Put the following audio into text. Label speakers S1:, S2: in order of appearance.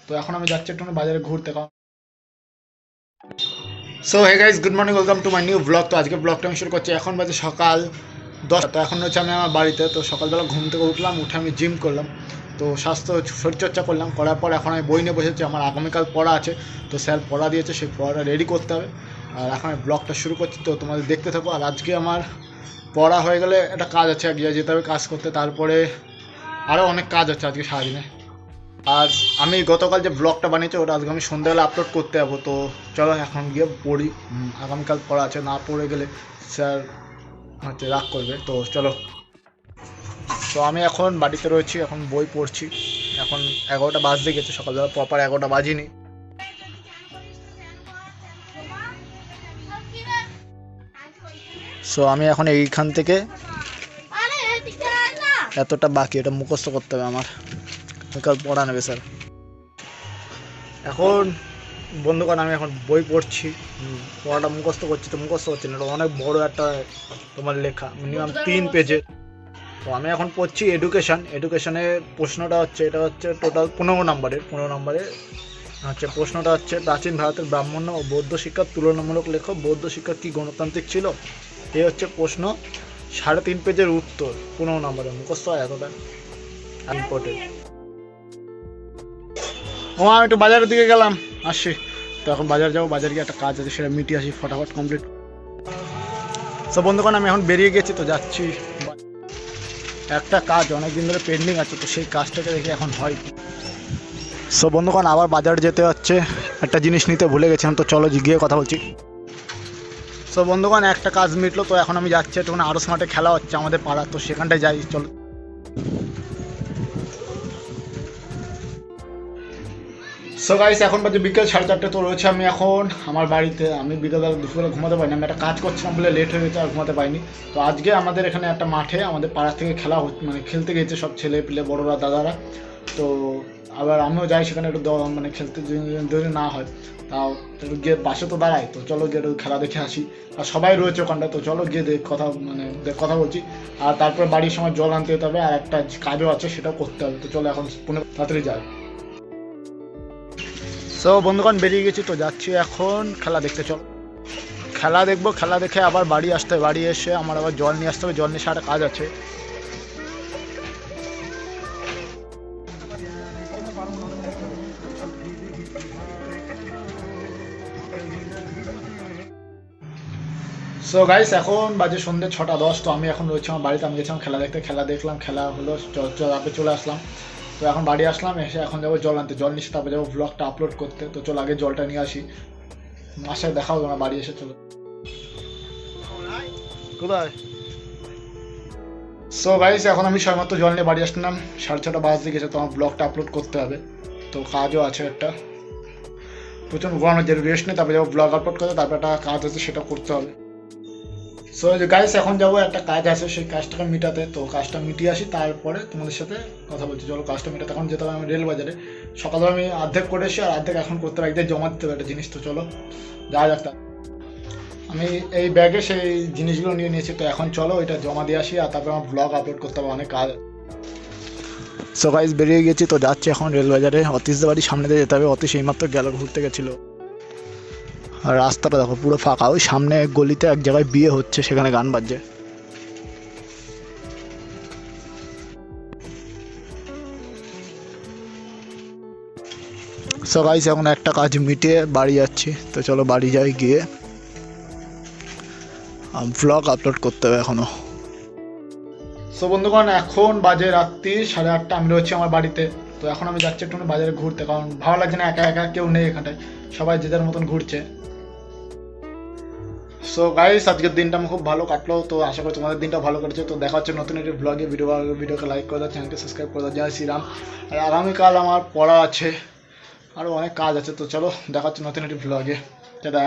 S1: তো এখন আমি যাচ্ছি একটু বাজারে ঘুরতে। So hey guys, good morning, welcome to my new blog. তো আজকে ব্লগটা আমি শুরু করছি। এখন বাজে সকাল 10টা। তো এখন হচ্ছে আমি আমার বাড়িতে। তো সকালবেলা ঘুম থেকে উঠলাম, উঠে আমি জিম করলাম, তো স্বাস্থ্য শরীরচর্চা করলাম। করার পর এখন আমি বই নিয়ে বসেছি, আমার আগামীকাল পড়া আছে। তো স্যার পড়া দিয়েছে, সেই পড়াটা রেডি করতে হবে। আর এখন আমি ব্লগটা শুরু করছি, তো তোমাদের দেখতে থাকো। আর আজকে আমার পড়া হয়ে গেলে একটা কাজ আছে, এক জায়গায় যেতে হবে কাজ করতে। তারপরে আরও অনেক কাজ আছে আজকে সারাদিনে। আর আমি গতকাল যে ব্লগটা বানিয়েছি ওটা আজকে আমি সন্ধ্যাবেলা আপলোড করতে যাবো। তো চলো এখন গিয়ে পড়ি, আগামীকাল পড়া আছে, না পড়ে গেলে স্যার হচ্ছে রাগ করবে। তো চলো। তো আমি এখন বাড়িতে রয়েছি, এখন বই পড়ছি। এখন 11টা বাজতে গেছে, সকালবেলা প্রপার 11টা বাজিনি। সো আমি এখন এইখান থেকে এতটা বাকি, এটা মুখস্থ করতে হবে আমার, কাল পড়া নেবে স্যার। এখন বন্ধুগণ আমি এখন বই পড়ছি, পড়াটা মুখস্থ করছি। তো মুখস্থ হচ্ছে না, এটা অনেক বড় একটা তোমার লেখা, মিনিমাম 3 পেজের। তো আমি এখন পড়ছি এডুকেশনের প্রশ্নটা হচ্ছে, এটা হচ্ছে টোটাল 15 নম্বরে হচ্ছে। প্রশ্নটা হচ্ছে, প্রাচীন ভারতের ব্রাহ্মণ্য ও বৌদ্ধ শিক্ষার তুলনামূলক লেখ, বৌদ্ধ শিক্ষা কি গণতান্ত্রিক ছিল? এই হচ্ছে প্রশ্ন, 3.5 পেজের উত্তর, 15 নম্বরে মুখস্থ হয় এতটা ইম্পর্টেন্ট। আমি একটু বাজারের দিকে গেলাম, আসছি। তো এখন বাজার যাবো, বাজারে গিয়ে একটা কাজ আছে, সেটা মিটিয়ে আসি ফটাফট কমপ্লিট। সব বন্ধুগণ আমি এখন বেরিয়ে গেছি, তো যাচ্ছি। একটা কাজ অনেকদিন ধরে পেন্ডিং আছে, তো সেই কাজটাকে দেখি এখন হয়। সব বন্ধুগণ আবার বাজার যেতে হচ্ছে, একটা জিনিস নিতে ভুলে গেছিলাম, তো চলো গিয়ে কথা বলছি। সব বন্ধুগণ একটা কাজ মিটলো, তো এখন আমি যাচ্ছি একটু আরও স্মার্টে খেলা হচ্ছে আমাদের পাড়া, তো সেখানটায় যাই, চলো। সো গাইস এখন বাজে বিকেল 4:30। তো রয়েছে আমি এখন আমার বাড়িতে। আমি বিকেলবেলা দুপুরবেলা ঘুমাতে পারিনি, আমি একটা কাজ করছিলাম বলে লেট হয়ে গেছে, আর ঘুমাতে পারিনি। তো আজকে আমাদের এখানে একটা মাঠে আমাদের পাড়া থেকে খেলা মানে খেলতে গেছে সব ছেলে পিলে, বড়রা, দাদারা। তো আবার আমিও যাই সেখানে একটু মানে খেলতে, যদি না হয় তাও একটু গিয়ে পাশে তো দাঁড়াই। তো চলো গিয়ে একটু খেলা দেখে আসি। আর সবাই রয়েছে ওখানটা, তো চলো গিয়ে কথা মানে কথা বলছি। আর তারপর বাড়ির সময় জল আনতে যেতে হবে, আর একটা কাজও আছে সেটাও করতে হবে। তো চলো এখন তাড়াতাড়ি যাই। সো বন্ধুগণ বেরিয়ে গেছি, তো যাচ্ছি এখন খেলা দেখতে। চল খেলা দেখবো, খেলা দেখে আবার বাড়ি আসতে হবে। বাড়ি এসে আমার আবার জল নিয়ে আসতে হবে, জল নিয়ে একটা কাজ আছে। সো গাইস এখন বাজে সন্ধ্যে 6:10। তো আমি এখন রয়েছি আমার বাড়িতে। আমি গেছিলাম খেলা দেখতে, খেলা দেখলাম, খেলা হলো, চলে আসলাম। তো এখন বাড়ি আসলাম, এসে এখন যাবো জল আনতে, জল নিয়ে তারপরে যাবো ব্লগটা আপলোড করতে। তো চলো আগে জলটা নিয়ে আসি, আসায় দেখা হবে না, বাড়ি এসে। চলো কোথায়? সো গাইস এখন আমি সবেমাত্র জল নিয়ে বাড়ি আসলাম, 6:30 বাজতে গেছে। তো আমার ব্লগটা আপলোড করতে হবে, তো কাজও আছে একটা, প্রচণ্ড গরম, যে রেস্ট নেই, তারপরে যাবো ব্লগ আপলোড করতে, তারপরে একটা কাজ আছে সেটা করতে হবে। সো গাইস এখন যাবো, একটা কাজ আছে, সেই কাজটাকে মিটাতে। তো কাজটা মিটিয়ে আসি, তারপরে তোমাদের সাথে কথা বলছি। চলো কাজটা মিটাতে এখন যেতে হবে আমি রেল বাজারে। সকালে আমি অর্ধেক করে এসেছি, আর অর্ধেক এখন করতে হবে, একদিন জমা দিতে হবে একটা জিনিস। তো চলো যাওয়া যাক। আমি এই ব্যাগে সেই জিনিসগুলো নিয়ে নিয়েছি, তো এখন চলো এটা জমা দিয়ে আসি, আর তারপরে আমার ব্লগ আপলোড করতে হবে, অনেক কাজ। সো গাইস বেরিয়ে গেছি, তো যাচ্ছি এখন রেল বাজারে। অতীশদের বাড়ির সামনে দিয়ে যেতে হবে, অতীশ এইমাত্র গেল, ঘুরতে গেছিলো। আর রাস্তাটা দেখো পুরো ফাঁকা, ওই সামনে গলিতে এক জায়গায় বিয়ে হচ্ছে, সেখানে গান বাজছে। সো গাইস এখন একটা কাজ মিটিয়ে বাড়ি যাচ্ছি, তো চলো বাড়ি যাই, গিয়ে ব্লগ আপলোড করতে হবে এখনো। সো বন্ধুগণ এখন বাজে রাত্রি 8:30, আমি রয়েছি আমার বাড়িতে। তো এখন আমি যাচ্ছি একটু বাজারে ঘুরতে, কারণ ভালো লাগছে না, একা একা কেউ নেই এখানটায়, সবাই যে যার মতন ঘুরছে। সো গাইস আজকের দিনটা আমার খুব ভালো কাটলো, তো আশা করি তোমাদের দিনটা ভালো কেটেছে। তো দেখা হচ্ছে নতুন একটি ব্লগে। ভিডিওকে লাইক করে দাও, চ্যানেলকে সাবস্ক্রাইব করে দাও। জয় শ্রীরাম। আর আগামীকাল আমার পড়া আছে, আরও অনেক কাজ আছে। তো চলো দেখা হচ্ছে নতুন একটি ব্লগে। টাটা।